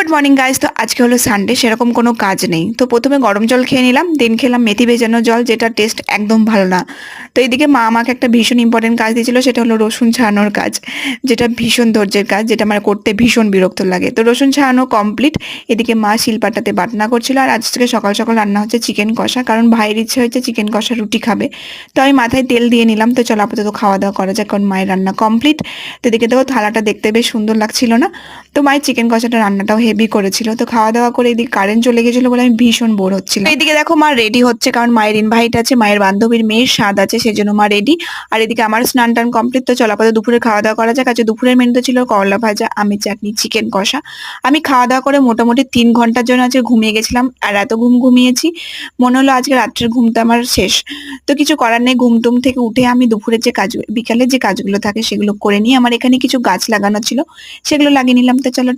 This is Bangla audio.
Good morning guys. তো আজকে হলো সানডে, সেরকম কোনো কাজ নেই। তো প্রথমে গরম জল খেয়ে নিলাম, দেন খেলাম মেথি ভেজানো জল, যেটা টেস্ট একদম ভালো না। তো এদিকে মা আমাকে একটা ভীষণ ইম্পর্টেন্ট কাজ দিয়েছিল, সেটা হলো রসুন ছাড়ানোর কাজ, যেটা ভীষণ ধৈর্যের কাজ, যেটা আমার করতে ভীষণ বিরক্ত লাগে। তো রসুন ছাড়ানো কমপ্লিট। এদিকে মা শিলপাটাতে বাটনা করছিল, আর আজ থেকে সকাল সকাল রান্না হচ্ছে চিকেন কষা, কারণ ভাইয়ের ইচ্ছে হয়েছে চিকেন কষা রুটি খাবে। তো আমি মাথায় তেল দিয়ে নিলাম। তো চলো আপাতত খাওয়া দাওয়া করা যাক, কারণ মায়ের রান্না কমপ্লিট। তো এদিকে দেখো থালাটা দেখতে বেশ সুন্দর লাগছিল না? তো মায়ের চিকেন কষাটা রান্নাটাও হেভি করেছিল। তো খাওয়া দাওয়া করে এদিকে কারেন্ট চলে গেছিল বলে আমি ভীষণ বোর হচ্ছিলাম। তো এদিকে দেখো মা রেডি হচ্ছে, কারণ মায়ের ইনভাইট আছে, মায়ের বান্ধবীর মেয়ের স্বাদ আছে, সেজন্য মা রেডি। আর এদিকে আমার স্নান টান কমপ্লিট। তো চলো আপাতত দুপুরে খাওয়া দাওয়া করা যাক। আজকে দুপুরের মেনুতে ছিল করলা ভাজা, আমের চাটনি, চিকেন কষা। আমি খাওয়া দাওয়া করে মোটামুটি 3 ঘন্টার জন্য আজকে ঘুমিয়ে গেছিলাম, আর এত ঘুমিয়েছি মনে হলো আজকে রাত্রের ঘুমটা আমার শেষ। তো কিছু করার নেই, ঘুম টুম থেকে উঠে আমি দুপুরের যে কাজ, বিকালে যে কাজগুলো থাকে সেগুলো করে নিয়ে আমার এখানে কিছু গাছ লাগানো ছিল, সেগুলো লাগিয়ে নিলাম। তো চলো